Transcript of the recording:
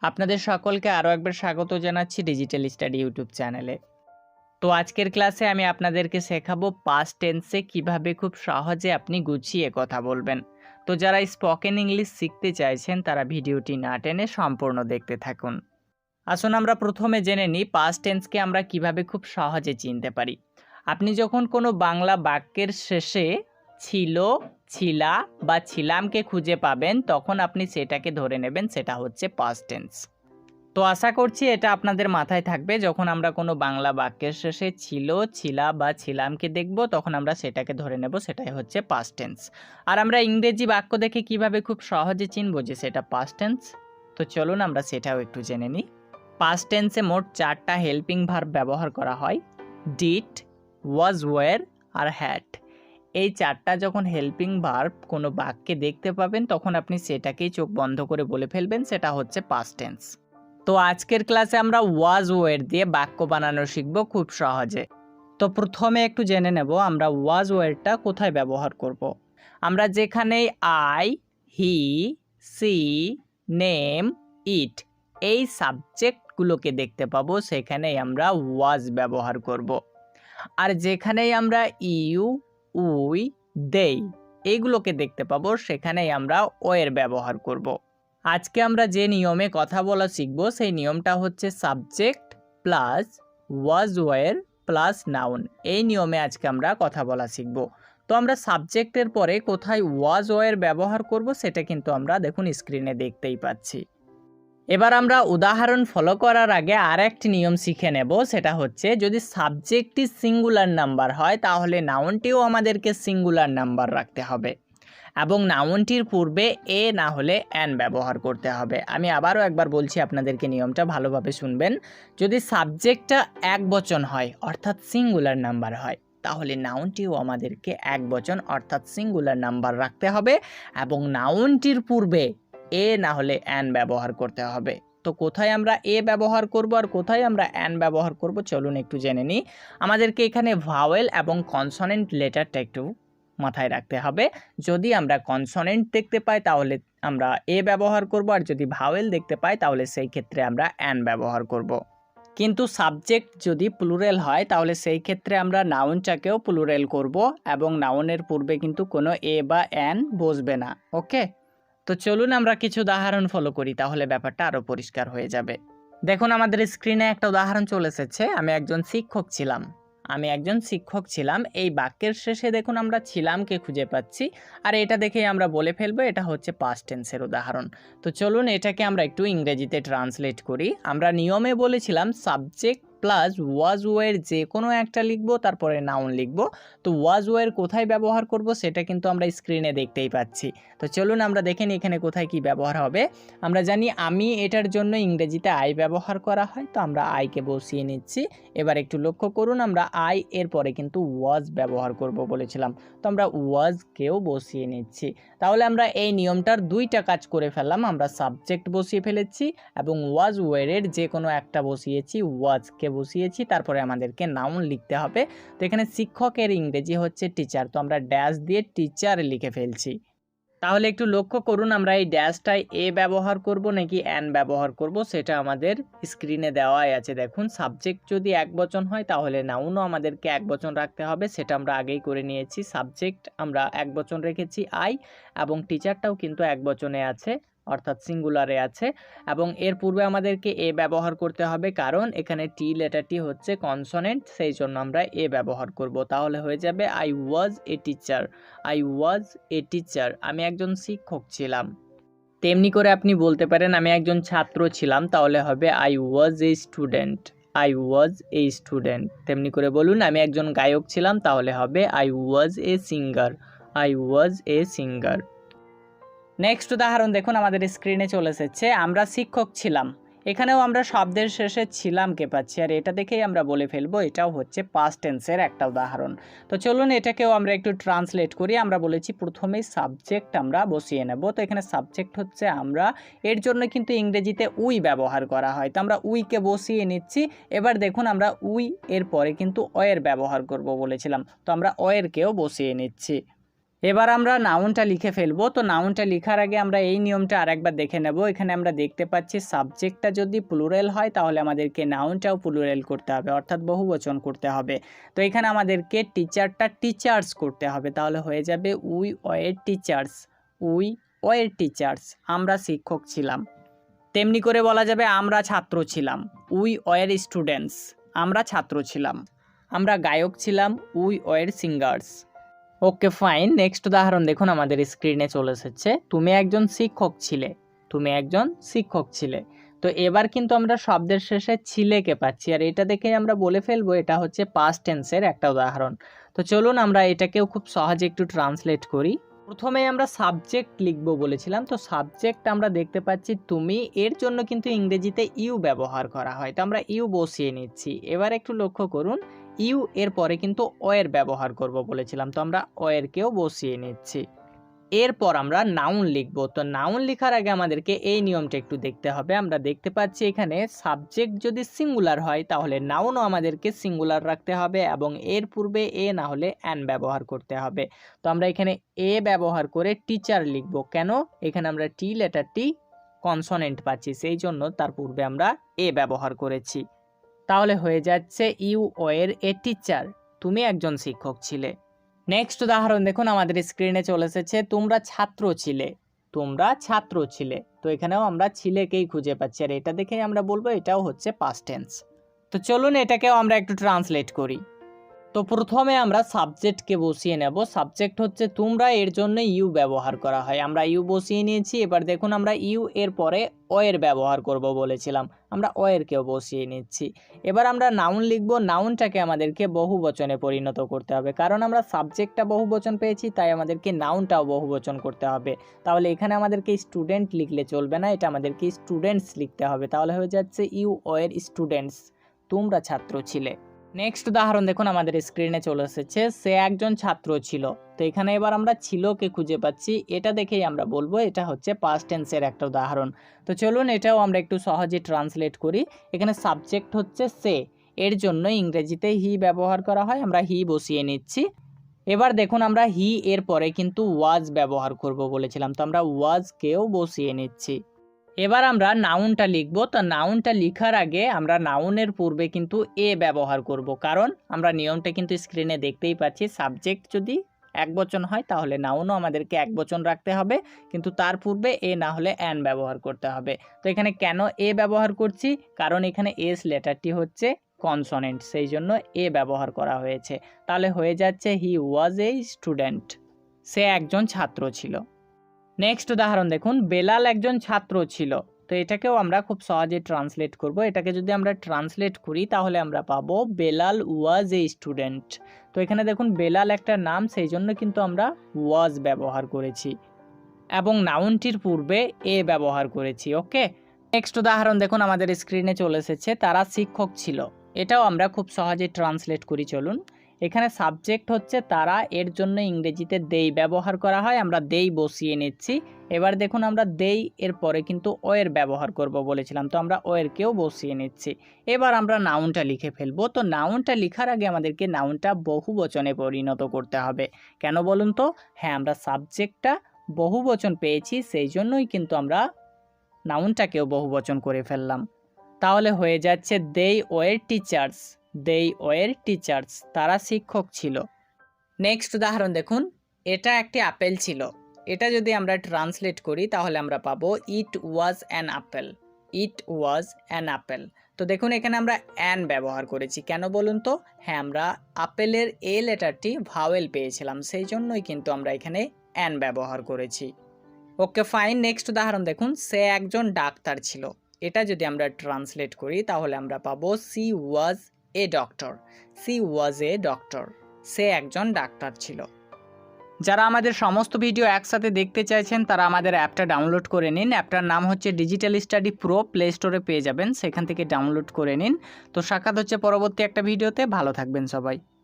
আপনাদের সকলকে আরও একবার স্বাগত জানাচ্ছি ডিজিটাল স্টাডি ইউটিউব চ্যানেলে। তো আজকের ক্লাসে আমি আপনাদেরকে শেখাবো পাস্ট টেন্সে কিভাবে খুব সহজে আপনি গুছিয়ে কথা বলবেন। তো যারা স্পোকেন ইংলিশ শিখতে চাইছেন তারা ভিডিওটি না টেনে সম্পূর্ণ দেখতে থাকুন। আসুন আমরা প্রথমে জেনে নিই পাস্ট টেন্সকে আমরা কিভাবে খুব সহজে চিনতে পারি। আপনি যখন কোনো বাংলা বাক্যের শেষে ছিল, ছিলা বা ছিলামকে খুঁজে পাবেন তখন আপনি সেটাকে ধরে নেবেন সেটা হচ্ছে পাস্ট টেন্স। তো আশা করছি এটা আপনাদের মাথায় থাকবে, যখন আমরা কোনো বাংলা বাক্যের শেষে ছিল, ছিলা বা ছিলামকে দেখব তখন আমরা সেটাকে ধরে নেব সেটাই হচ্ছে পাস্ট টেন্স। আর আমরা ইংরেজি বাক্য দেখে কিভাবে খুব সহজে চিনব যে সেটা পাস্ট টেন্স, তো চলুন আমরা সেটাও একটু জেনে নিই। পাস্ট টেন্সে মোট 4টা হেল্পিং ভার্ব ব্যবহার করা হয়, ডিড, ওয়াজ, ওয়্যার আর হ্যাড। এই 4টা যখন হেল্পিং ভার্ব কোনো বাক্যে দেখতে পাবেন তখন আপনি সেটাকেই চোখ বন্ধ করে বলে ফেলবেন সেটা হচ্ছে পাস্ট টেন্স। তো আজকের ক্লাসে আমরা ওয়াজ ওয়্যার দিয়ে বাক্য বানানো শিখব খুব সহজে। তো প্রথমে একটু জেনে নেব আমরা ওয়াজ ওয়্যারটা কোথায় ব্যবহার করব। আমরা যেখানেই আই, হি, সি, নেম, ইট এই সাবজেক্টগুলোকে দেখতে পাবো সেখানেই আমরা ওয়াজ ব্যবহার করব। আর যেখানেই আমরা ইউ, উই, দেই এইগুলোকে দেখতে পাবো সেখানেই আমরা ওয়ের ব্যবহার করব। আজকে আমরা যে নিয়মে কথা বলা শিখব সেই নিয়মটা হচ্ছে subject plus was wire plus noun. এই নিয়মে আজকে আমরা কথা বলা শিখব। তো আমরা সাবজেক্টের পরে কোথায় ওয়াজ ওয়্যার ব্যবহার করব সেটা কিন্তু আমরা দেখুন স্ক্রিনে দেখতেই পাচ্ছি। এবার আমরা উদাহরণ ফলো করার আগে আর একটি নিয়ম শিখে নেব, সেটা হচ্ছে যদি সাবজেক্টটি সিঙ্গুলার নাম্বার হয় তাহলে নাউনটিও আমাদেরকে সিঙ্গুলার নাম্বার রাখতে হবে এবং নাউনটির পূর্বে এ না হলে অ্যান ব্যবহার করতে হবে। আমি আবারও একবার বলছি আপনাদেরকে, নিয়মটা ভালোভাবে শুনবেন। যদি সাবজেক্টটা একবচন হয় অর্থাৎ সিঙ্গুলার নাম্বার হয় তাহলে নাউনটিও আমাদেরকে একবচন অর্থাৎ সিঙ্গুলার নাম্বার রাখতে হবে এবং নাউনটির পূর্বে এ না হলে অ্যান ব্যবহার করতে হবে। তো কোথায় আমরা এ ব্যবহার করব আর কোথায় আমরা অ্যান ব্যবহার করব চলুন একটু জেনে নিই। আমাদেরকে এখানে ভাওয়েল এবং কনসোনেন্ট লেটারটা একটু মাথায় রাখতে হবে। যদি আমরা কনসোনেন্ট দেখতে পাই তাহলে আমরা এ ব্যবহার করব, আর যদি ভাওয়েল দেখতে পাই তাহলে সেই ক্ষেত্রে আমরা অ্যান ব্যবহার করব। কিন্তু সাবজেক্ট যদি প্লুরাল হয় তাহলে সেই ক্ষেত্রে আমরা নাউনটাকেও প্লুরাল করব এবং নাউনের পূর্বে কিন্তু কোনো এ বা অ্যান বসবে না। ওকে, তো চলুন আমরা কিছু উদাহরণ ফলো করি, তাহলে ব্যাপারটা আরও পরিষ্কার হয়ে যাবে। দেখুন আমাদের স্ক্রিনে একটা উদাহরণ চলে এসেছে। আমি একজন শিক্ষক ছিলাম। এই বাক্যের শেষে দেখুন আমরা ছিলামকে খুঁজে পাচ্ছি, আর এটা দেখেই আমরা বলে ফেলবো এটা হচ্ছে পাস্ট টেন্সের উদাহরণ। তো চলুন এটাকে আমরা একটু ইংরেজিতে ট্রান্সলেট করি। আমরা নিয়মে বলেছিলাম সাবজেক্ট প্লাস ওয়াজ ওয়্যার যে কোনো একটা লিখব, তারপরে নাউন লিখব। তো ওয়াজ ওয়্যার কোথায় ব্যবহার করব সেটা কিন্তু আমরা স্ক্রিনে দেখতেই পাচ্ছি। তো চলুন আমরা দেখে নিই এখানে কোথায় কি ব্যবহার হবে। আমরা জানি আমি এটার জন্য ইংরেজিতে আই ব্যবহার করা হয়, তো আমরা আইকে বসিয়ে নিচ্ছি। এবার একটু লক্ষ্য করুন আমরা আই এর পরে কিন্তু ওয়াজ ব্যবহার করব বলেছিলাম, তো আমরা ওয়াজকেও বসিয়ে নিচ্ছি। তাহলে আমরা এই নিয়মটার 2টা কাজ করে ফেললাম। আমরা সাবজেক্ট বসিয়ে ফেলেছি এবং ওয়াজ ওয়্যারের যে কোনো একটা বসিয়েছি, ওয়াজকে বসিয়েছি, তারপরে আমাদেরকে নাউন লিখতে হবে। তো এখানে শিক্ষকের ইংরেজি হচ্ছে টিচার, তো আমরা ড্যাশ দিয়ে টিচার লিখে ফেলছি। তাহলে একটু লক্ষ্য করুন আমরা এই ড্যাশটায় এ ব্যবহার করব নাকি অ্যান ব্যবহার করব সেটা আমাদের স্ক্রিনে দেওয়াই আছে। দেখুন সাবজেক্ট যদি একবচন হয় তাহলে নাউনও আমাদেরকে একবচন রাখতে হবে, সেটা আমরা আগেই করে নিয়েছি। সাবজেক্ট আমরা একবচন রেখেছি আই, এবং টিচারটাও কিন্তু একবচনে আছে অর্থাৎ সিঙ্গুলারে আছে, এবং এর পূর্বে আমাদেরকে এ ব্যবহার করতে হবে কারণ এখানে টি লেটারটি হচ্ছে কনসোনেন্ট, সেই জন্য আমরা এ ব্যবহার করব। তাহলে হয়ে যাবে I was a teacher. I was a teacher, আমি একজন শিক্ষক ছিলাম। তেমনি করে আপনি বলতে পারেন আমি একজন ছাত্র ছিলাম, তাহলে হবে I was a student. I was a student. তেমনি করে বলুন আমি একজন গায়ক ছিলাম, তাহলে হবে I was a singer. I was a singer. Next উদাহরণ দেখুন আমাদের স্ক্রিনে চলে এসেছে। আমরা শিক্ষক ছিলাম, এখানেও আমরা শব্দের শেষে ছিলামকে পাচ্ছি, আর এটা দেখেই আমরা বলে ফেলবো এটাও হচ্ছে পাস্ট টেন্সের একটা উদাহরণ। তো চলুন এটাকেও আমরা একটু ট্রান্সলেট করি। আমরা বলেছি প্রথমেই সাবজেক্ট আমরা বসিয়ে নেব, তো এখানে সাবজেক্ট হচ্ছে আমরা, এর জন্য কিন্তু ইংরেজিতে উই ব্যবহার করা হয়, তো আমরা উইকে বসিয়ে নিচ্ছি। এবার দেখুন আমরা উই এর পরে কিন্তু ওয়ের ব্যবহার করব বলেছিলাম, তো আমরা ওয়েরকেও বসিয়ে নিচ্ছি। এবার আমরা নাউনটা লিখে ফেলবো। তো নাউনটা লেখার আগে আমরা এই নিয়মটা আরেকবার দেখে নেব। এখানে আমরা দেখতে পাচ্ছি সাবজেক্টটা যদি প্লুরাল হয় তাহলে আমাদেরকে নাউনটাও প্লুরাল করতে হবে, অর্থাৎ বহুবচন করতে হবে। তো এখানে আমাদেরকে টিচারটা টিচার্স করতে হবে, তাহলে হয়ে যাবে we were teachers. We were teachers, আমরা শিক্ষক ছিলাম। তেমনি করে বলা যাবে আমরা ছাত্র ছিলাম। উই ওয়ার স্টুডেন্টস, আমরা ছাত্র ছিলাম। আমরা গায়ক ছিলাম। We were singers. Okay fine, next উদাহরণ দেখুন আমাদের স্ক্রিনে চলে এসেছে। তুমি একজন শিক্ষক ছিলে। তুমি একজন শিক্ষক ছিলে। তো এবার কিন্তু আমরা শব্দের শেষে ছিলেকে পাচ্ছি, আর এটা দেখে আমরা বলে ফেলবো এটা হচ্ছে পাস্ট টেন্সের একটা উদাহরণ। তো চলুন আমরা এটাকেও খুব সহজে একটু ট্রান্সলেট করি। প্রথমে আমরা সাবজেক্ট লিখবো বলেছিলাম। তো সাবজেক্ট আমরা দেখতে পাচ্ছি তুমি, এর জন্য কিন্তু ইংরেজিতে ইউ ব্যবহার করা হয়। তো আমরা ইউ বসিয়ে নিচ্ছি। এবার একটু লক্ষ্য করুন, ইউ এর পরে কিন্তু ওয়ের ব্যবহার করব বলেছিলাম। তো আমরা ওয়েরকেও বসিয়ে নিচ্ছি। এরপর আমরা নাউন লিখব। তো নাউন লেখার আগে আমাদেরকে এই নিয়মটা একটু দেখতে হবে। আমরা দেখতে পাচ্ছি এখানে সাবজেক্ট যদি সিঙ্গুলার হয় তাহলে নাউনও আমাদেরকে সিঙ্গুলার রাখতে হবে, এবং এর পূর্বে এ না হলে অ্যান ব্যবহার করতে হবে। তো আমরা এখানে এ ব্যবহার করে টিচার লিখব। কেন? এখানে আমরা টি লেটারটি কনসোনেন্ট পাচ্ছি, সেই জন্য তার পূর্বে আমরা এ ব্যবহার করেছি। তাহলে হয়ে যাচ্ছে ইউ ওয়ার এ টিচার, তুমি একজন শিক্ষক ছিলে। নেক্সট উদাহরণ দেখুন আমাদের স্ক্রিনে চলে এসেছে, তোমরা ছাত্র ছিলে। তোমরা ছাত্র ছিলে। তো এখানেও আমরা ছিলেকেই খুঁজে পাচ্ছি, আর এটা দেখেই আমরা বলবো এটাও হচ্ছে পাস্ট টেন্স। তো চলুন এটাকেও আমরা একটু ট্রান্সলেট করি। তো প্রথমে আমরা সাবজেক্টকে বসিয়ে নেব। সাবজেক্ট হচ্ছে তোমরা, এর জন্য ইউ ব্যবহার করা হয়। আমরা ইউ বসিয়ে নিয়েছি। এবার দেখুন আমরা ইউ এর পরে ওয়ের ব্যবহার করব বলেছিলাম, আমরা ওয়েরকেও বসিয়ে নিচ্ছি। এবার আমরা নাউন লিখব। নাউনটাকে আমাদেরকে বহুবচনে পরিণত করতে হবে, কারণ আমরা সাবজেক্টটা বহুবচন পেয়েছি, তাই আমাদেরকে নাউনটাও বহুবচন করতে হবে। তাহলে এখানে আমাদেরকে স্টুডেন্ট লিখলে চলবে না, এটা আমাদেরকে স্টুডেন্টস লিখতে হবে। তাহলে হয়ে যাচ্ছে ইউ ওয়ার স্টুডেন্টস, তোমরা ছাত্র ছিলে। নেক্সট উদাহরণ দেখুন আমাদের স্ক্রিনে চলে এসেছে, সে একজন ছাত্র ছিল। তো এখানে এবার আমরা ছিলকে খুঁজে পাচ্ছি, এটা দেখেই আমরা বলবো এটা হচ্ছে পাস্ট টেন্সের একটা উদাহরণ। তো চলুন এটাও আমরা একটু সহজে ট্রান্সলেট করি। এখানে সাবজেক্ট হচ্ছে সে, এর জন্য ইংরেজিতে হি ব্যবহার করা হয়, আমরা হি বসিয়ে নিচ্ছি। এবার দেখুন আমরা হি এর পরে কিন্তু ওয়াজ ব্যবহার করব বলেছিলাম, তো আমরা ওয়াজকেও বসিয়ে নিচ্ছি। এবার আমরা নাউনটা লিখব। তো নাউনটা লেখার আগে আমরা নাউনের পূর্বে কিন্তু এ ব্যবহার করব, কারণ আমরা নিয়মটা কিন্তু স্ক্রিনে দেখতেই পাচ্ছি। সাবজেক্ট যদি একবচন হয় তাহলে নাউনও আমাদেরকে একবচন রাখতে হবে, কিন্তু তার পূর্বে এ না হলে অ্যান ব্যবহার করতে হবে। তো এখানে কেন এ ব্যবহার করছি? কারণ এখানে এস লেটারটি হচ্ছে কনসোনেন্ট, সেই জন্য এ ব্যবহার করা হয়েছে। তাহলে হয়ে যাচ্ছে হি ওয়াজ এ স্টুডেন্ট, সে একজন ছাত্র ছিল। নেক্সট উদাহরণ দেখুন, বেলাল একজন ছাত্র ছিল। তো এটাকেও আমরা খুব সহজে ট্রান্সলেট করব। এটাকে যদি আমরা ট্রান্সলেট করি তাহলে আমরা পাবো বেলাল ওয়াজ এ স্টুডেন্ট। তো এখানে দেখুন বেলাল একটা নাম, সেই জন্য কিন্তু আমরা ওয়াজ ব্যবহার করেছি, এবং নাউনটির পূর্বে এ ব্যবহার করেছি। ওকে, নেক্সট উদাহরণ দেখুন আমাদের স্ক্রিনে চলে এসেছে, তারা শিক্ষক ছিল। এটাও আমরা খুব সহজে ট্রান্সলেট করি। চলুন, এখানে সাবজেক্ট হচ্ছে তারা, এর জন্য ইংরেজিতে দেই ব্যবহার করা হয়, আমরা দেই বসিয়ে নিচ্ছি। এবার দেখুন আমরা দেই এর পরে কিন্তু ওয়ের ব্যবহার করব বলেছিলাম, তো আমরা ওয়েরকেও বসিয়ে নিচ্ছি। এবার আমরা নাউনটা লিখে ফেলবো। তো নাউনটা লেখার আগে আমাদেরকে নাউনটা বহুবচনে পরিণত করতে হবে। কেন বলুন তো? হ্যাঁ, আমরা সাবজেক্টটা বহুবচন পেয়েছি, সেই জন্যই কিন্তু আমরা নাউনটাকেও বহুবচন করে ফেললাম। তাহলে হয়ে যাচ্ছে দেই ওয়ার টিচার্স, দেই ওয়ার টিচার্স, তারা শিক্ষক ছিল। নেক্সট উদাহরণ দেখুন, এটা একটি আপেল ছিল। এটা যদি আমরা ট্রান্সলেট করি তাহলে আমরা পাবো it was an apple, it was an apple. তো দেখুন এখানে আমরা অ্যান ব্যবহার করেছি। কেন বলুন তো? হ্যাঁ, আমরা আপেলের এ লেটারটি ভাওয়েল পেয়েছিলাম, সেই জন্যই কিন্তু আমরা এখানে অ্যান ব্যবহার করেছি। ওকে ফাইন, নেক্সট উদাহরণ দেখুন, সে একজন ডাক্তার ছিল। এটা যদি আমরা ট্রান্সলেট করি তাহলে আমরা পাবো she was a doctor, she was a doctor, সে একজন ডাক্তার ছিল। যারা আমাদের সমস্ত ভিডিও একসাথে দেখতে চাইছেন তারা আমাদের অ্যাপটা ডাউনলোড করে নিন। অ্যাপটার নাম হচ্ছে ডিজিটাল স্টাডি প্রো, প্লে স্টোরে পেয়ে যাবেন, সেখান থেকে ডাউনলোড করে নিন। তো সাক্ষাৎ হচ্ছে পরবর্তী একটা ভিডিওতে। ভালো থাকবেন সবাই।